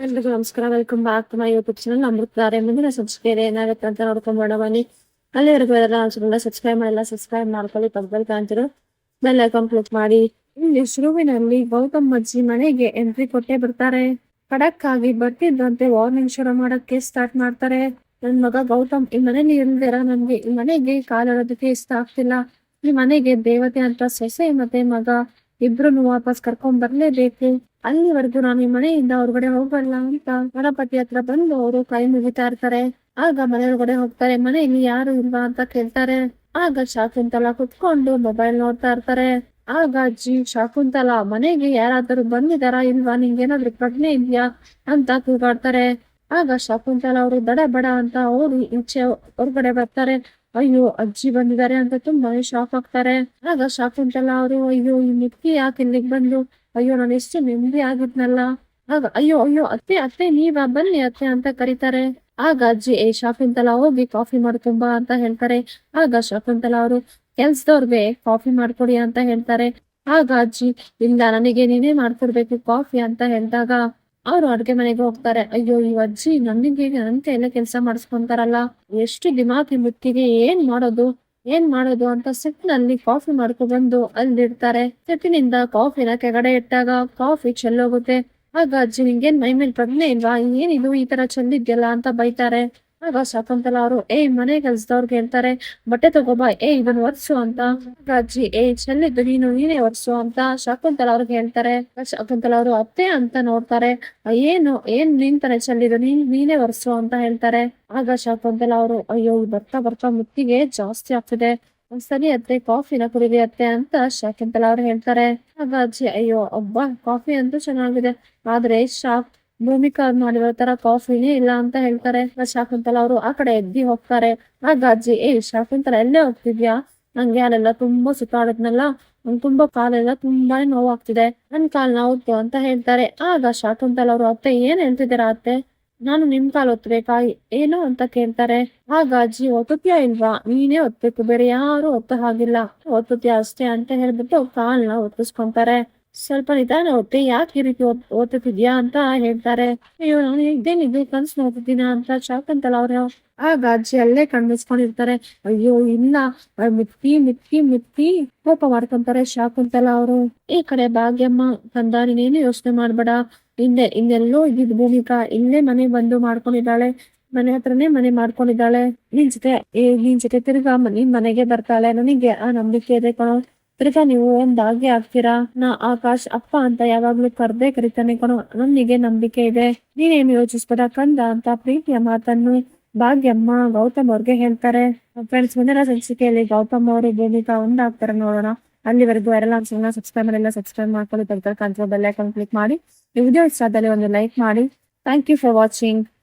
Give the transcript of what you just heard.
ಎಲ್ರಿಗೂ ನಮಸ್ಕಾರ. Welcome back to my YouTube channel ಅಮೃತಾರೆ. ಮುಂದಿನ ಸಂಚಿಕೆಯಲ್ಲಿ ಏನಾಗುತ್ತೆ ಅಂತ ನೋಡ್ಕೊಂಬೋಣ ಬನ್ನಿ. ಅಲ್ಲಿವರೆಗೂ ಎಲ್ಲ ಸಬ್ಸ್ಕ್ರೈಬ್ ಮಾಡಿಲ್ಲ, ಸಬ್ಸ್ಕ್ರೈಬ್ ಮಾಡ್ಕೊಳ್ಳಿ. ಪಕ್ಕದಲ್ಲಿ ಕಾಣ್ತಿರೋ ಬೆಲ್ ಐಕಾನ್ ಕ್ಲಿಕ್ ಮಾಡಿ. ಇಲ್ಲಿ ಶುರುವಿನಲ್ಲಿ ಗೌತಮ್ ಅಜ್ಜಿ ಮನೆಗೆ ಎಂಟ್ರಿ ಕೊಟ್ಟೆ ಬರ್ತಾರೆ. ಖಡಕ್ ಆಗಿ ಬರ್ತಿದ್ದಂತೆ ವಾರ್ನಿಂಗ್ ಶುರು ಮಾಡಕ್ಕೆ ಸ್ಟಾರ್ಟ್ ಮಾಡ್ತಾರೆ. ನನ್ ಮಗ ಗೌತಮ್ ಈ ಮನೇಲಿ ಇಲ್ದಿರ ನನ್ಗೆ ಈ ಮನೆಗೆ ಕಾಲಿಡೋದಕ್ಕೆ ಇಷ್ಟ ಆಗ್ತಿಲ್ಲ. ಈ ಮನೆಗೆ ದೇವತೆ ಅಂತ ಸೊಸೆ ಮತ್ತೆ ಮಗ ಇಬ್ರು ವಾಪಸ್ ಕರ್ಕೊಂಡ್ ಬರ್ಲೇಬೇಕು. ಅಲ್ಲಿವರೆಗೂ ನಾನು ಈ ಮನೆಯಿಂದ ಹೊರಗಡೆ ಹೋಗಲ್ಲ ಅಂತ ಗಣಪತಿ ಹತ್ರ ಬಂದು ಅವರು ಕೈ ಮುಗಿತಾ ಇರ್ತಾರೆ. ಆಗ ಮನೆ ಒಳಗಡೆ ಹೋಗ್ತಾರೆ. ಮನೆಯಲ್ಲಿ ಯಾರು ಇಲ್ವಾ ಅಂತ ಕೇಳ್ತಾರೆ. ಆಗ ಶಾಕುಂತಲಾ ಕುತ್ಕೊಂಡು ಮೊಬೈಲ್ ನೋಡ್ತಾ ಇರ್ತಾರೆ. ಆಗ ಅಜ್ಜಿ ಶಾಕುಂತಲಾ ಮನೆಗೆ ಯಾರಾದರೂ ಬಂದಿದಾರಾ ಇಲ್ವಾ, ನಿಂಗೇನಾದ್ರೂ ಪ್ರಜ್ಞೆ ಇದ್ಯಾ ಅಂತ ಕೂಗಾಡ್ತಾರೆ. ಆಗ ಶಾಕುಂತಲಾ ಅವರು ದಡ ಬಡ ಅಂತ ಓಡಿ ಈಚೆ ಹೊರಗಡೆ ಬರ್ತಾರೆ. ಅಯ್ಯೋ ಅಜ್ಜಿ ಬಂದಿದ್ದಾರೆ ಅಂತ ತುಂಬಾನೇ ಶಾಕ್ ಆಗ್ತಾರೆ. ಆಗ ಶಾಕುಂತಲಾ ಅವರು ಅಯ್ಯೋ ಈ ಮುದುಕಿ ಯಾಕೆ ಇಲ್ಲಿಗೆ ಬಂದು, ಅಯ್ಯೋ ನಾನು ಎಷ್ಟು ನೆಮ್ಮದಿ ಆಗಿದ್ನಲ್ಲ. ಆಗ ಅಯ್ಯೋ ಅಯ್ಯೋ ಅತ್ತೆ ಅತ್ತೆ ನೀವಾ, ಬನ್ನಿ ಅತ್ತೆ ಅಂತ ಕರೀತಾರೆ. ಆಗ ಅಜ್ಜಿ ಶಾಕುಂತಲಾ ಹೋಗಿ ಕಾಫಿ ಮಾಡ್ಕೊಂಬಾ ಅಂತ ಹೇಳ್ತಾರೆ. ಆಗ ಶಾಕುಂತಲಾ ಅವರು ಕೆಲ್ಸದವ್ರಿಗೆ ಕಾಫಿ ಮಾಡ್ಕೊಡಿ ಅಂತ ಹೇಳ್ತಾರೆ. ಆಗ ಅಜ್ಜಿ ಇಲ್ಲ ನನಗೆ ನೀನೇ ಮಾಡ್ಕೊಡ್ಬೇಕು ಕಾಫಿ ಅಂತ ಹೇಳಿದಾಗ ಅವ್ರು ಅಡ್ಗೆ ಮನೆಗೆ ಹೋಗ್ತಾರೆ. ಅಯ್ಯೋ ಈ ಅಜ್ಜಿ ನನಗೆ ನನ್ ಕೈಯಲ್ಲೇ ಕೆಲಸ ಮಾಡಿಸ್ಕೊಂತಾರಲ್ಲ, ಎಷ್ಟು ದಿಮಾಕಿ ಮುತ್ತಿಗೆ, ಏನ್ ಮಾಡೋದು ಅಂತ ಸಿಟ್ಟಿನಲ್ಲಿ ಕಾಫಿ ಮಾಡ್ಕೊಬಂದು ಅಲ್ಲಿಡ್ತಾರೆ. ಸಿಟ್ಟಿನಿಂದ ಕಾಫಿನ ಕೆಳಗಡೆ ಇಟ್ಟಾಗ ಕಾಫಿ ಚೆಲ್ಲೋಗುತ್ತೆ. ಆಗ ಅಜ್ಜಿ ನಿಂಗೇನ್ ಮೈ ಮೇಲೆ ಪ್ರಜ್ಞೆ ಇಲ್ವಾ, ಏನಿದು ಈ ತರ ಚೆಲ್ಲಿದ್ಯಲ್ಲ ಅಂತ ಬೈತಾರೆ. ಆಗ ಶಾಕುಂತಲಾ ಅವರು ಮನೆ ಕೆಲ್ಸದವ್ರಿಗೆ ಹೇಳ್ತಾರೆ, ಬಟ್ಟೆ ತಗೋಬಾ, ಇದನ್ನ ಒರ್ಸು ಅಂತ. ಆಗ ಅಜ್ಜಿ ಚೆಲ್ಲಿದ್ದು ನೀನೇ ಒರ್ಸು ಅಂತ ಶಾಕುಂತಲಾ ಅವ್ರಿಗೆ ಹೇಳ್ತಾರೆ. ಶಾಕುಂತಲಾ ಅವರು ಅತ್ತೆ ಅಂತ ನೋಡ್ತಾರೆ. ಏನ್ ನೀನ್ ತಾನೆ ಚೆಲ್ಲಿದ್ದು, ನೀನೇ ಒರ್ಸು ಅಂತ ಹೇಳ್ತಾರೆ. ಆಗ ಶಾಕುಂತಲಾ ಅವರು ಅಯ್ಯೋ ಬರ್ತಾ ಬರ್ತಾ ಮುತ್ತಿಗೆ ಜಾಸ್ತಿ ಆಗ್ತಿದೆ, ಸರಿ ಅತ್ತೆ ಕಾಫಿನ ಕುಡಿರಿ ಅತ್ತೆ ಅಂತ ಶಾಕುಂತಲಾ ಅವ್ರು ಹೇಳ್ತಾರೆ. ಆಗ ಅಜ್ಜಿ ಅಯ್ಯೋ ಅಬ್ಬಾ ಕಾಫಿ ಅಂತೂ ಚೆನ್ನಾಗಿದೆ, ಆದ್ರೆ ಭೂಮಿಕಾ ಮಾಡಿರೋ ತರ ಕಾಫಿನೇ ಇಲ್ಲ ಅಂತ ಹೇಳ್ತಾರೆ. ಶಾಕುಂತಲಾ ಅವರು ಆ ಕಡೆ ಎದ್ದಿ ಹೋಗ್ತಾರೆ. ಆಗ ಅಜ್ಜಿ ಶಾಕುಂತಲಾ ಎಲ್ಲೇ ಹೋಗ್ತಿದ್ಯಾ, ನಂಗೆ ಅಲ್ಲೆಲ್ಲ ತುಂಬಾ ಸುತ್ತಾಡಿದ್ನಲ್ಲ, ನಂಗೆ ತುಂಬಾ ಕಾಲೆಲ್ಲ ತುಂಬಾನೇ ನೋವಾಗ್ತಿದೆ, ನನ್ ಕಾಲ್ ನೋವು ಅಂತ ಹೇಳ್ತಾರೆ. ಆಗ ಶಾಕುಂತಲಾ ಅವರು ಅತ್ತೆ ಏನ್ ಹೇಳ್ತಿದ್ದೀರಾ ಅತ್ತೆ, ನಾನು ನಿಮ್ ಕಾಲ್ ಒತ್ತಬೇಕಾ ಏನು ಅಂತ ಕೇಳ್ತಾರೆ. ಆಗ ಅಜ್ಜಿ ಒತ್ತುತ್ಯಾ ಇಲ್ವಾ, ನೀನೇ ಒತ್ತಬೇಕು, ಬೇರೆ ಯಾರು ಒತ್ತ ಹಾಗಿಲ್ಲ, ಒತ್ತುತ್ಯಾ ಅಷ್ಟೇ ಅಂತ ಹೇಳ್ಬಿಟ್ಟು ಕಾಲ್ನ ಒತ್ತಿಸ್ಕೊಂತಾರೆ. ಸ್ವಲ್ಪ ನಿಧಾನ ಒತ್ತಿ, ಯಾಕೆ ಈ ರೀತಿ ಓದ್ತಿದ್ಯಾ ಅಂತ ಹೇಳ್ತಾರೆ. ಅಯ್ಯೋ ನಾನು ಇದೇನಿದು ಕನ್ಸು ನೋಡ್ತಿದ್ದೀನ ಅಂತ ಶಾಕುಂತಲಾ ಅವ್ರು ಆಗ ಅಜ್ಜಿ ಅಲ್ಲೇ ಕಣ್ಮಿಸ್ಕೊಂಡಿರ್ತಾರೆ. ಅಯ್ಯೋ ಇಲ್ಲ, ಮಿತ್ತಿ ಮಿತ್ತಿ ಮಿತ್ತಿ ಕೋಪ ಮಾಡ್ಕೊಂತಾರೆ ಶಾಕುಂತಲಾ ಅವರು. ಈ ಕಡೆ ಭಾಗ್ಯಮ್ಮ ಕಂದ ನೀನೇನು ಯೋಚನೆ ಮಾಡ್ಬೇಡ, ಇನ್ನೆಲ್ಲೋ ಇದ್ದಿದ್ ಭೂಮಿಕಾ ಇಲ್ಲೇ ಮನೆ ಬಂದು ಮಾಡ್ಕೊಂಡಿದ್ದಾಳೆ, ಮನೆ ಹತ್ರನೇ ಮನೆ ಮಾಡ್ಕೊಂಡಿದ್ದಾಳೆ, ನಿನ್ ಜೊತೆ ತಿರ್ಗಾ ನಿನ್ ಮನೆಗೆ ಬರ್ತಾಳೆ, ನನಗೆ ಆ ನಂಬಿಕೆ ಇದೆ ಕಣೋ, ತಿರ್ಗಾ ನೀವು ಒಂದಾಗೆ ಆಗ್ತೀರಾ, ನಾ ಆಕಾಶ್ ಅಪ್ಪ ಅಂತ ಯಾವಾಗ್ಲೂ ಕರಿತಾನೆ ಕಣೋ, ನನಗೆ ನಂಬಿಕೆ ಇದೆ, ನೀನೇನು ಯೋಚಿಸ್ಬೇಡ ಕಂದ ಅಂತ ಪ್ರೀತಿಯ ಮಾತನ್ನು ಭಾಗ್ಯಮ್ಮ ಗೌತಮ್ ಅವ್ರಿಗೆ ಹೇಳ್ತಾರೆ. ಫ್ರೆಂಡ್ಸ್, ಮುಂದಿನ ಸಂಚಿಕೆಯಲ್ಲಿ ಗೌತಮ್ ಅವರು ಭೂಮಿಕಾ ಒಂದಾಗ್ತಾರೆ ನೋಡೋಣ. ಅಲ್ಲಿವರೆಗೂ ಯಾರೆಲ್ಲ ಸಬ್ಸ್ಕ್ರೈಬ್ ಮಾಡ್ಕೊಳ್ಳಿ. ಬೆಲ್ ಐಕಾನ್ ಕ್ಲಿಕ್ ಮಾಡಿ. ಈ ವಿಡಿಯೋ ಇಷ್ಟ ಆದಲ್ಲಿ ಒಂದು ಲೈಕ್ ಮಾಡಿ. Thank you for watching.